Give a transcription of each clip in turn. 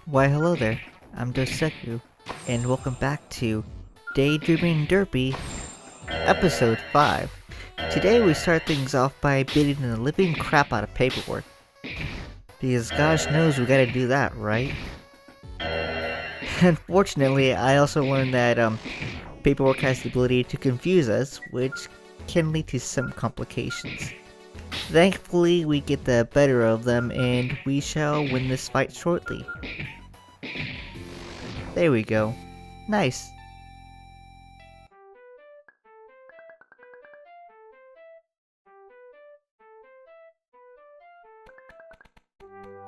Why hello there, I'm Doseku, and welcome back to Daydreaming Derpy, Episode 5. Today we start things off by beating the living crap out of paperwork. Because gosh knows we gotta do that, right? Unfortunately, I also learned that paperwork has the ability to confuse us, which can lead to some complications. Thankfully, we get the better of them, and we shall win this fight shortly. There we go. Nice.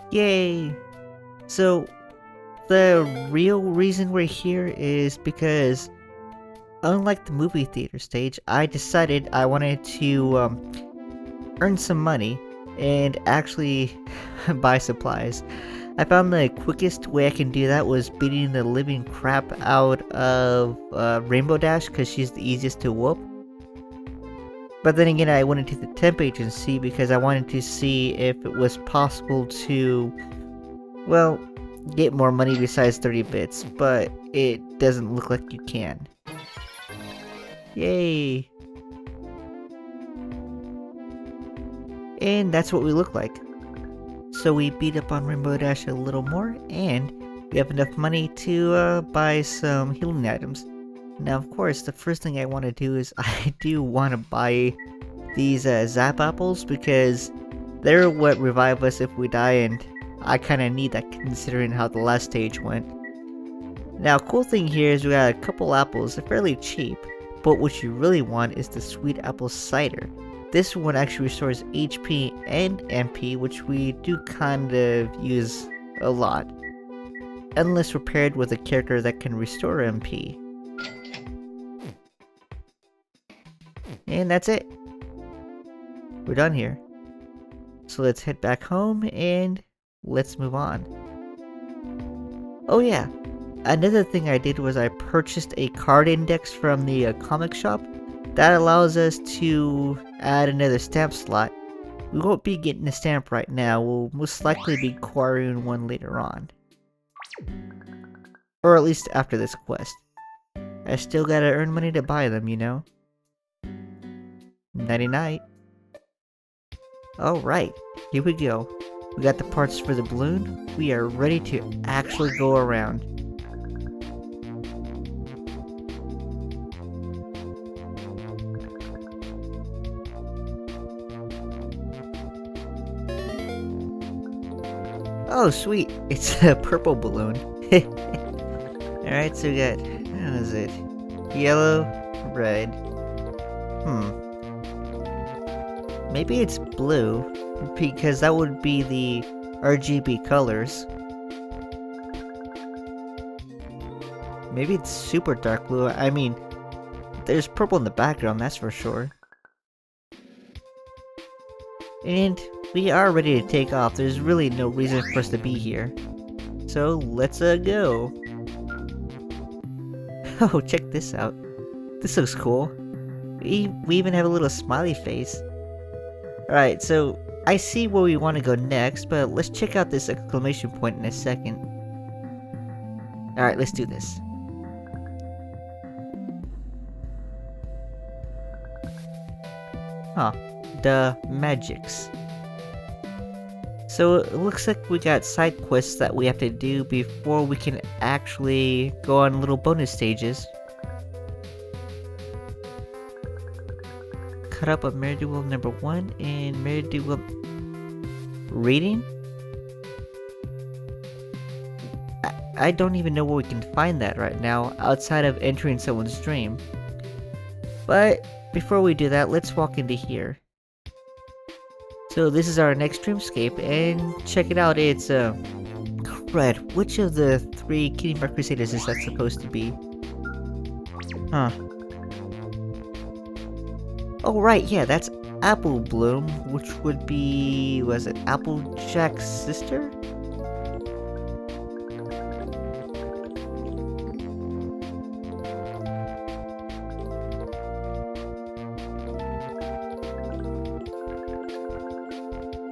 Yay! So, the real reason we're here is because, unlike the movie theater stage, I decided I wanted to earn some money and actually buy supplies. I found the quickest way I can do that was beating the living crap out of Rainbow Dash because she's the easiest to whoop. But then again, I went into the temp agency because I wanted to see if it was possible to, well, get more money besides 30 bits, but it doesn't look like you can. Yay! And that's what we look like. So we beat up on Rainbow Dash a little more, and we have enough money to buy some healing items. Now, of course, the first thing I want to do is I do want to buy these Zap Apples because they're what revive us if we die, and I kind of need that considering how the last stage went. Now, cool thing here is we got a couple apples. They're fairly cheap, but what you really want is the Sweet Apple Cider. This one actually restores HP and MP, which we do kind of use a lot. Unless we're paired with a character that can restore MP. And that's it. We're done here. So let's head back home and let's move on. Oh yeah, another thing I did was I purchased a card index from the comic shop. That allows us to add another stamp slot. We won't be getting a stamp right now, we'll most likely be acquiring one later on. Or at least after this quest. I still gotta earn money to buy them, you know? Nighty night. Alright, here we go. We got the parts for the balloon. We are ready to actually go around. Oh sweet, it's a purple balloon. Alright, so we got, how is it? Yellow, red. Maybe it's blue, because that would be the RGB colors. Maybe it's super dark blue. I mean, there's purple in the background, that's for sure. And we are ready to take off. There's really no reason for us to be here. So let's go. Oh, check this out. This looks cool. We even have a little smiley face. Alright, so I see where we want to go next, but let's check out this exclamation point in a second. Alright, let's do this. Huh. The magics. So it looks like we got side quests that we have to do before we can actually go on little bonus stages. Cut up a Meridian number 1 and Meridian reading? I don't even know where we can find that right now outside of entering someone's dream. But before we do that, let's walk into here. So this is our next dreamscape, and check it out, it's crud, which of the 3 Kitty Mark Crusaders is that supposed to be? Huh. Oh right, yeah, that's Apple Bloom, which would be, was it Applejack's sister?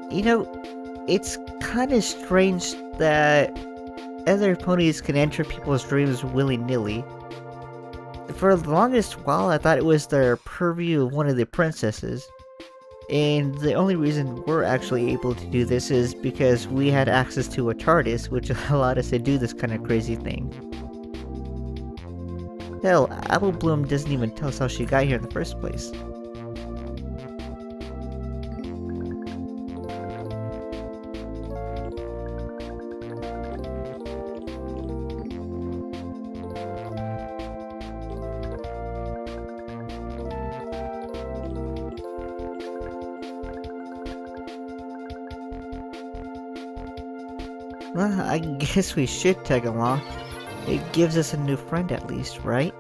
You know, it's kind of strange that other ponies can enter people's dreams willy-nilly. For the longest while, I thought it was the purview of one of the princesses. And the only reason we're actually able to do this is because we had access to a TARDIS, which allowed us to do this kind of crazy thing. Hell, Apple Bloom doesn't even tell us how she got here in the first place. Well, I guess we should tag along. It gives us a new friend at least, right?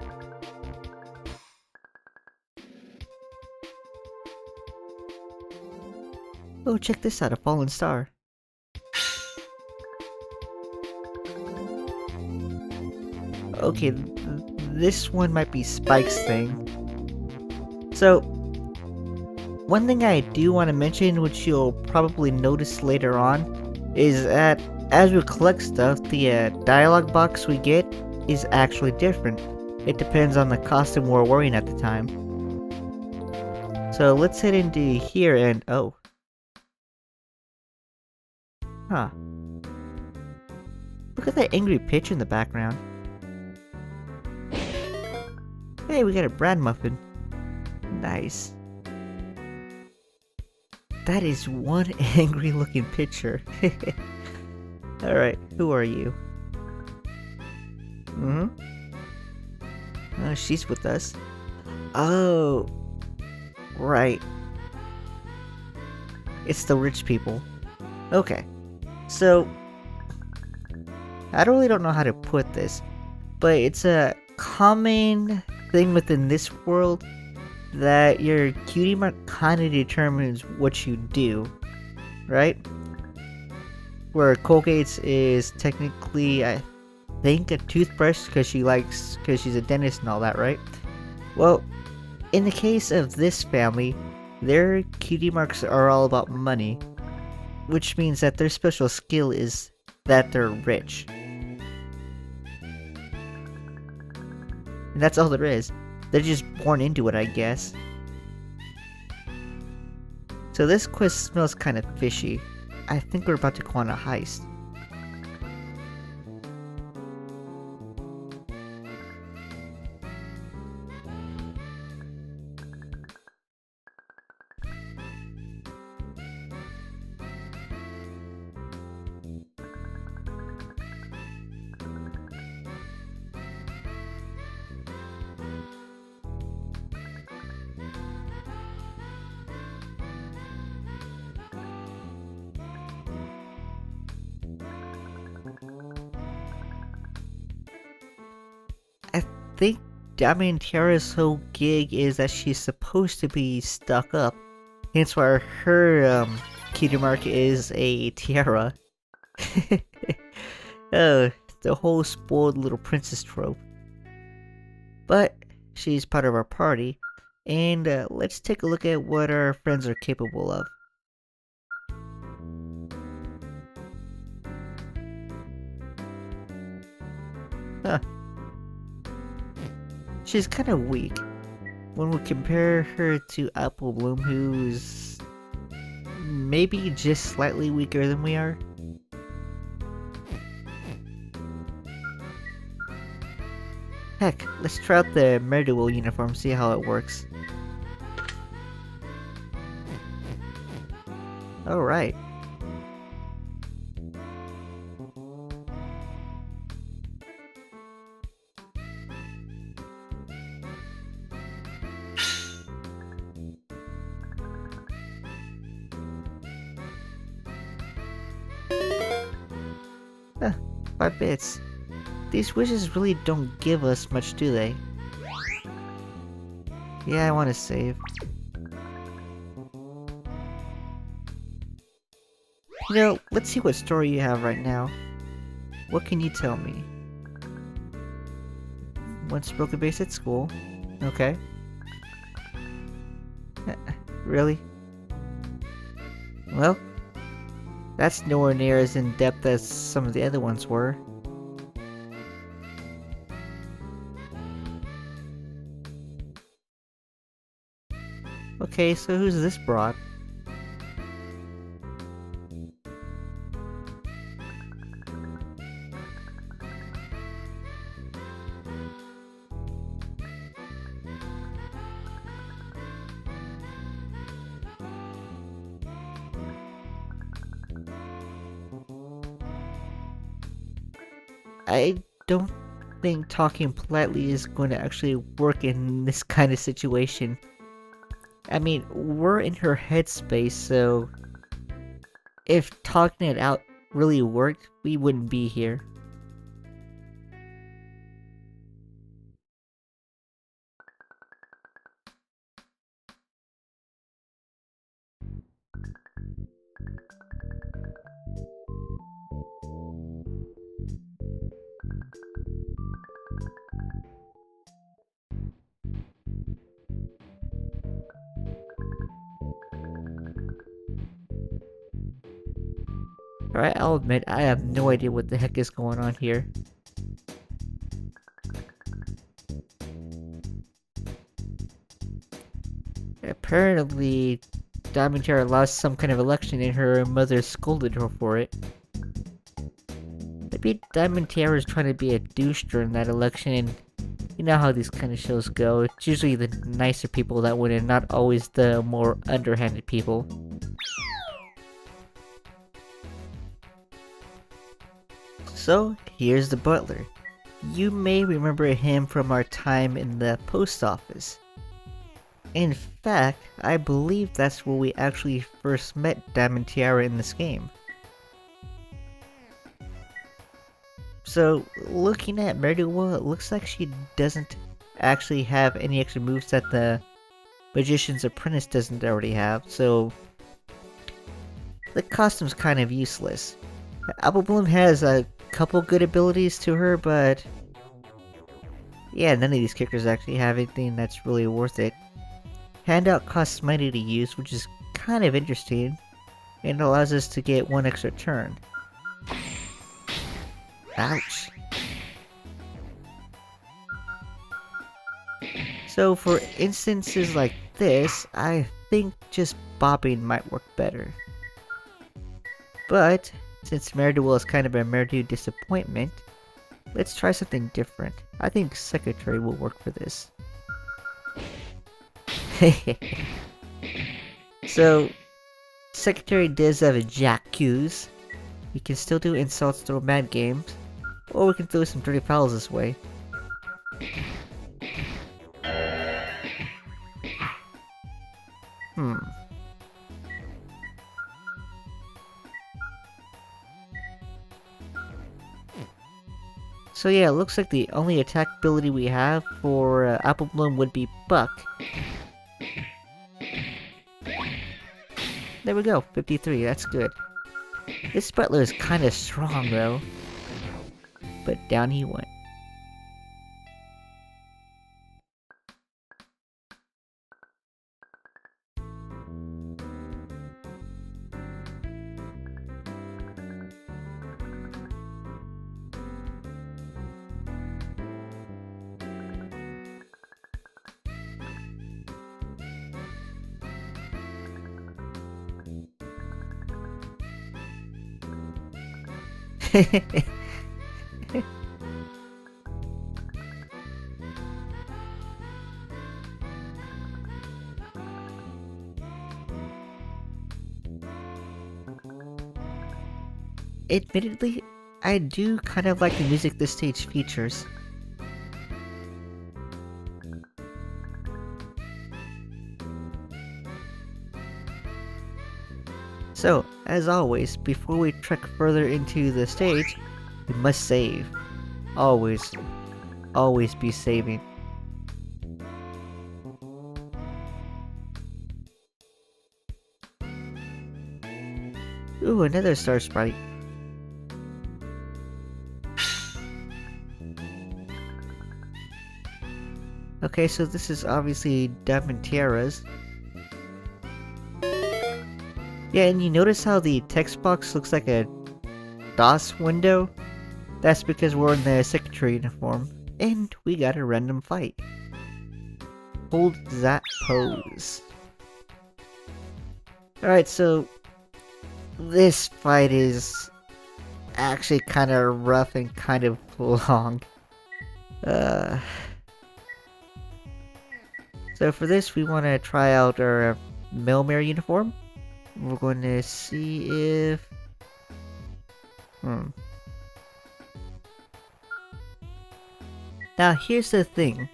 Oh, check this out, a fallen star. Okay, this one might be Spike's thing. So, one thing I do want to mention, which you'll probably notice later on, is that as we collect stuff, the dialogue box we get is actually different. It depends on the costume we're wearing at the time. So let's head into here and oh. Huh. Look at that angry pitch in the background. Hey, we got a Brad muffin. Nice. That is one angry looking picture. Alright, who are you? Oh, she's with us. Oh, right. It's the rich people. Okay, so I really don't know how to put this, but it's a common thing within this world that your cutie mark kind of determines what you do, right? Where Colgate's is technically, I think, a toothbrush because she's a dentist and all that, right? Well, in the case of this family, their cutie marks are all about money, which means that their special skill is that they're rich. And that's all there is. They're just born into it, I guess. So this quest smells kind of fishy. I think we're about to go on a heist. I think Tiara's whole gig is that she's supposed to be stuck up. Hence why her cutie mark is a tiara. Oh, the whole spoiled little princess trope. But she's part of our party, and let's take a look at what our friends are capable of. Huh. She's kind of weak when we compare her to Apple Bloom, who's maybe just slightly weaker than we are. Heck, let's try out the Meridiwill uniform, see how it works. Alright. Huh, 5 bits. These wishes really don't give us much, do they? Yeah, I want to save. You know, let's see what story you have right now. What can you tell me? Once broke a base at school. Okay. Really? Well, that's nowhere near as in-depth as some of the other ones were. Okay, so who's this broad? I don't think talking politely is going to actually work in this kind of situation. I mean, we're in her headspace, so if talking it out really worked, we wouldn't be here. Alright, I'll admit, I have no idea what the heck is going on here. Apparently, Diamond Tiara lost some kind of election and her mother scolded her for it. Maybe Diamond Tiara is trying to be a douche during that election, and you know how these kind of shows go. It's usually the nicer people that win and not always the more underhanded people. So, here's the butler. You may remember him from our time in the post office. In fact, I believe that's where we actually first met Diamond Tiara in this game. So, looking at Meritua, it looks like she doesn't actually have any extra moves that the Magician's Apprentice doesn't already have, so the costume's kind of useless. Apple Bloom has a couple good abilities to her, but yeah, none of these characters actually have anything that's really worth it. Handout costs money to use, which is kind of interesting, and allows us to get one extra turn. Ouch. So for instances like this, I think just bobbing might work better. But since Meritua is kind of a Meritua disappointment, let's try something different. I think Secretary will work for this. So, Secretary does have a Jack Q's. We can still do insults through mad games, or we can throw some dirty fouls this way. So yeah, it looks like the only attack ability we have for Apple Bloom would be Buck. There we go, 53, that's good. This butler is kinda strong though. But down he went. Admittedly, I do kind of like the music this stage features. So, as always, before we trek further into the stage, we must save. Always, always be saving. Ooh, another star sprite. Okay, so this is obviously Diamond Tiara's. Yeah, and you notice how the text box looks like a DOS window? That's because we're in the secretary uniform, and we got a random fight. Hold that pose. Alright, so this fight is actually kind of rough and kind of long. Uh, so for this, we want to try out our Melmare uniform. We're going to see if... Now here's the thing.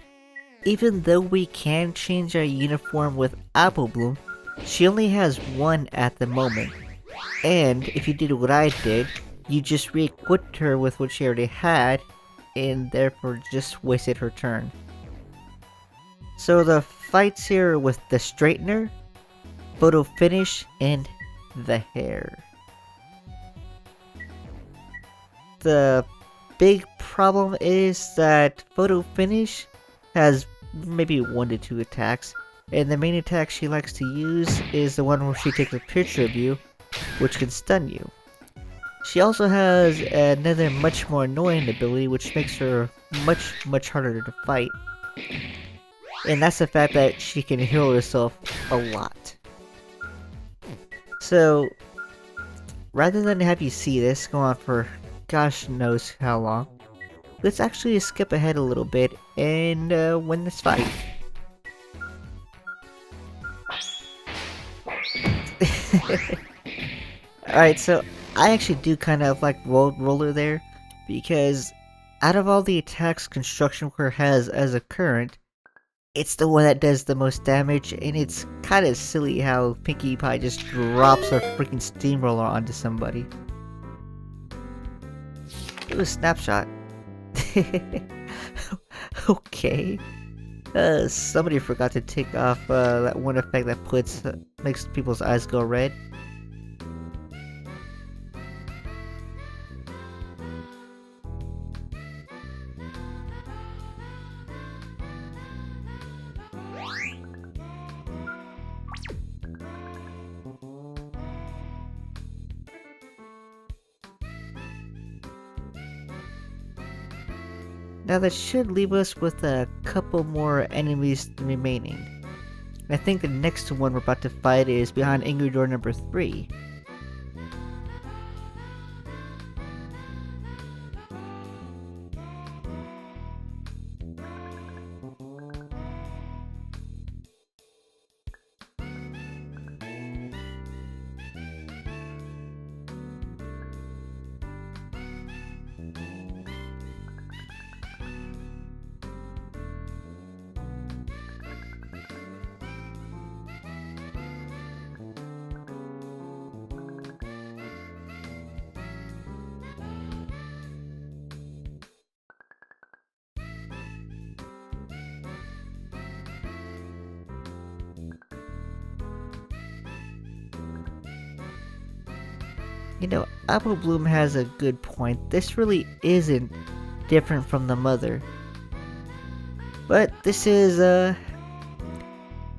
Even though we can change our uniform with Apple Bloom, she only has one at the moment. And if you did what I did, you just re-equipped her with what she already had, and therefore just wasted her turn. So the fights here are with the straightener, photo finish, and the hair. The big problem is that photo finish has maybe 1 to 2 attacks, and the main attack she likes to use is the one where she takes a picture of you, which can stun you. She also has another much more annoying ability which makes her much harder to fight. And that's the fact that she can heal herself a lot. So, rather than have you see this go on for gosh knows how long, let's actually skip ahead a little bit and win this fight. Alright, so I actually do kind of like Road Roller there, because out of all the attacks Construction Worker has as a current, it's the one that does the most damage, and it's kind of silly how Pinkie Pie just drops a freaking steamroller onto somebody. It was Snapshot. Okay. Somebody forgot to take off that one effect that makes people's eyes go red. Now that should leave us with a couple more enemies remaining. I think the next one we're about to fight is behind Angry Door number 3. You know, Apple Bloom has a good point. This really isn't different from the mother. But this is,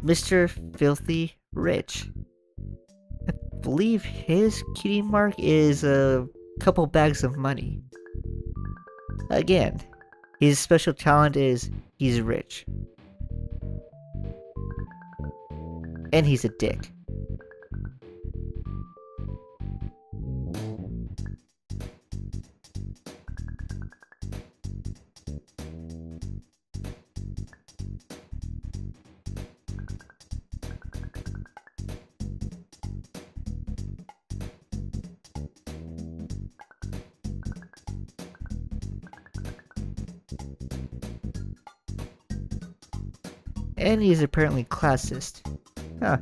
Mr. Filthy Rich. I believe his cutie mark is a couple bags of money. Again, his special talent is he's rich. And he's a dick. And he's apparently classist. Huh.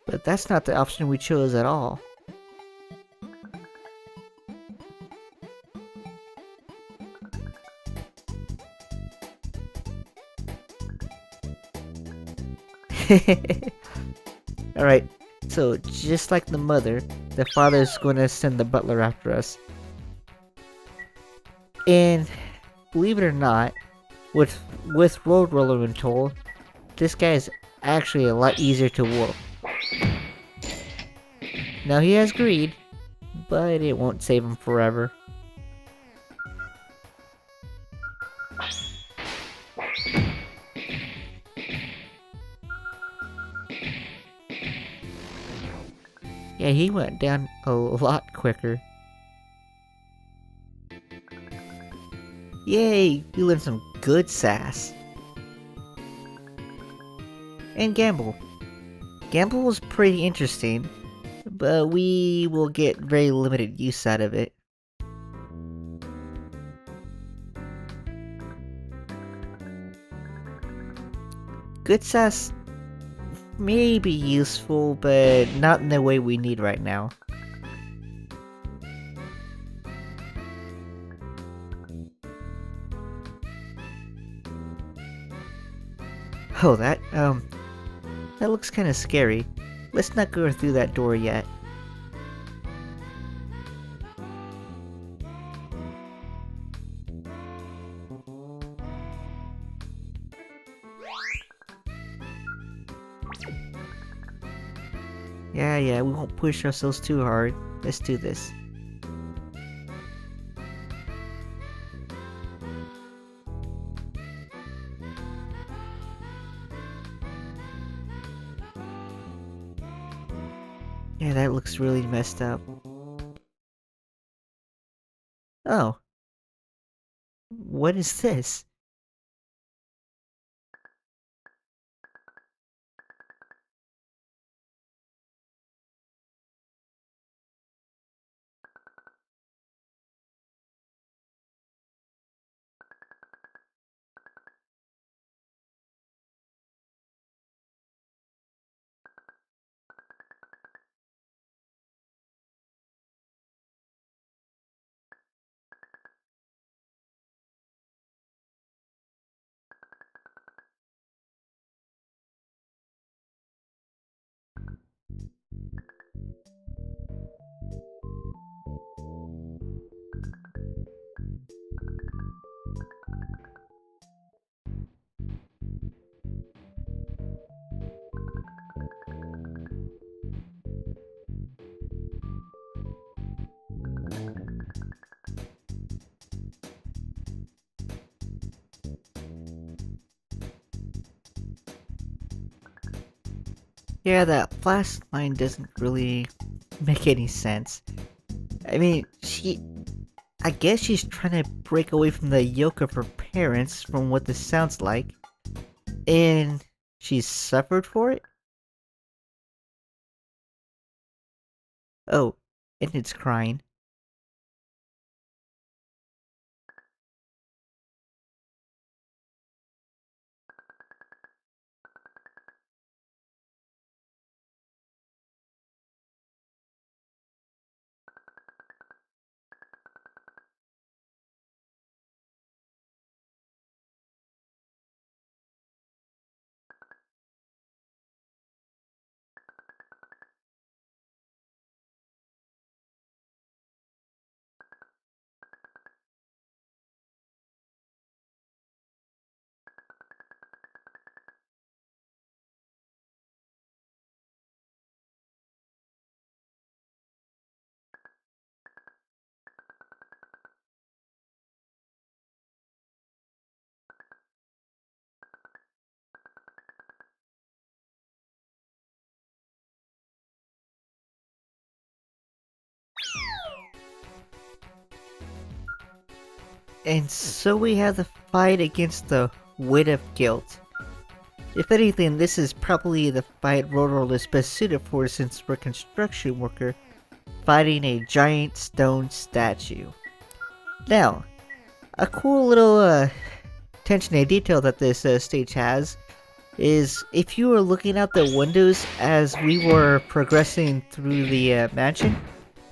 But that's not the option we chose at all. Alright, so just like the mother, the father's gonna send the butler after us. And believe it or not, with Road Roller and told, this guy is actually a lot easier to whoop. Now he has greed, but it won't save him forever. Yeah, he went down a lot quicker. Yay, you learned some good sass. And Gamble. Gamble was pretty interesting, but we will get very limited use out of it. Good sass may be useful, but not in the way we need right now. Oh, that looks kinda scary. Let's not go through that door yet. Yeah, we won't push ourselves too hard. Let's do this. Yeah, that looks really messed up. Oh. What is this? Yeah, that flash line doesn't really make any sense. I mean, I guess she's trying to break away from the yoke of her parents, from what this sounds like. And she's suffered for it? Oh, and it's crying. And so we have the fight against the weight of guilt. If anything, this is probably the fight Rorol is best suited for, since we're a construction worker fighting a giant stone statue. Now, a cool little attention to detail that this stage has is if you were looking out the windows as we were progressing through the mansion,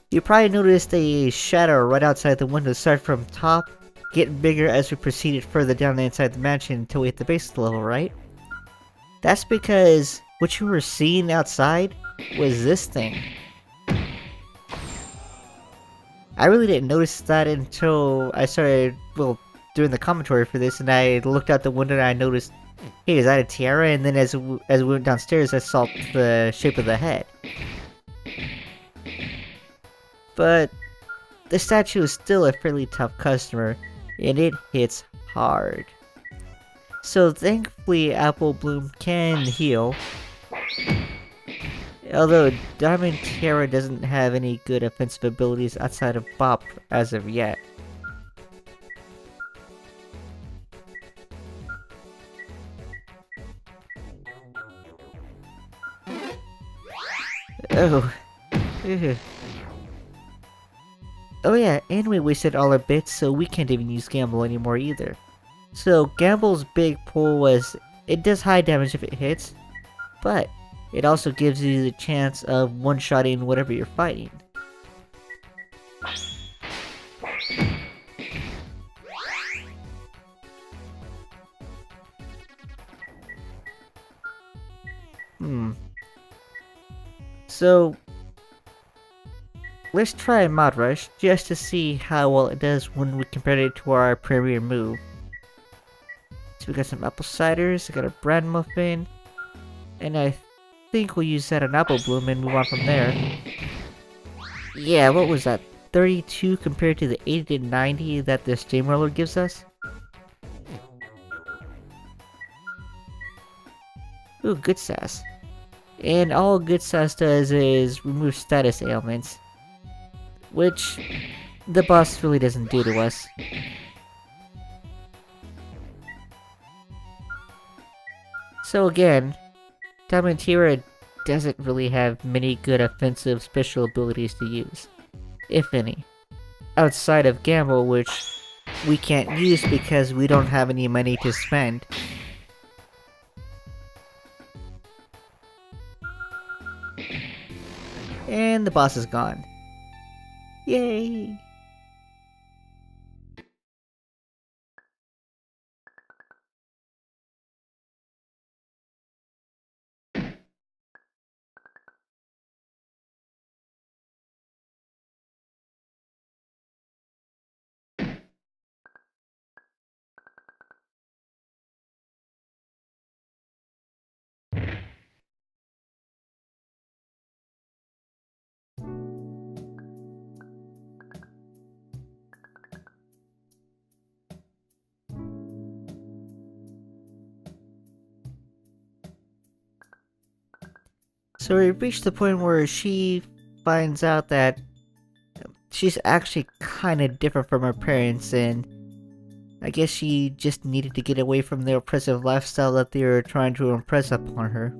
you probably noticed a shadow right outside the window start from top, getting bigger as we proceeded further down the inside the mansion until we hit the base of the level, right? That's because what you were seeing outside was this thing. I really didn't notice that until I started, doing the commentary for this, and I looked out the window and I noticed Hey, is that a tiara? And then as we went downstairs, I saw the shape of the head. But the statue is still a fairly tough customer, and it hits hard. So thankfully, Apple Bloom can heal. Although Diamond Tiara doesn't have any good offensive abilities outside of Bop as of yet. Oh. Ugh. Oh yeah, and we wasted all our bits, so we can't even use Gamble anymore either. So Gamble's big pull was, it does high damage if it hits, but it also gives you the chance of one-shotting whatever you're fighting. So let's try Mod Rush just to see how well it does when we compare it to our premier move. So we got some apple ciders, I got a bread muffin, and I think we'll use that on Apple Bloom and move on from there. Yeah, what was that? 32 compared to the 80 to 90 that the Steamroller gives us? Ooh, good sass. And all good sass does is remove status ailments, which the boss really doesn't do to us. So again, Diamond Tiara doesn't really have many good offensive special abilities to use, if any. Outside of Gamble, which we can't use because we don't have any money to spend. And the boss is gone. Yay! So we reached the point where she finds out that she's actually kind of different from her parents, and I guess she just needed to get away from the oppressive lifestyle that they were trying to impress upon her.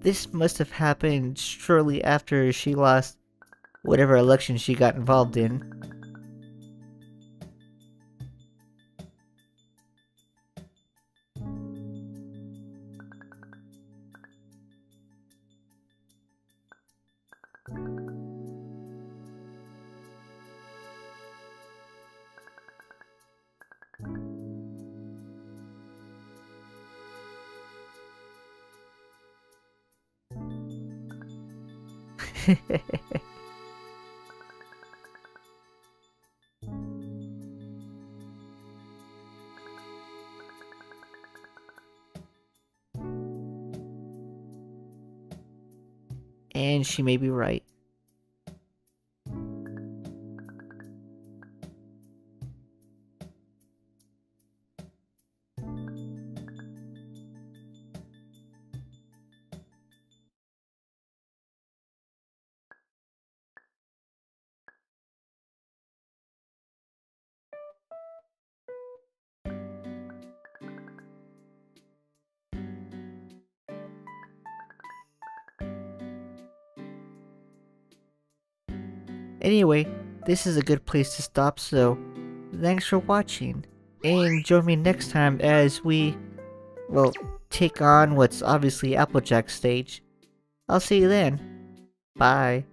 This must have happened shortly after she lost whatever election she got involved in. And she may be right. Anyway, this is a good place to stop, so thanks for watching, and join me next time as we, well, take on what's obviously Applejack's stage. I'll see you then. Bye.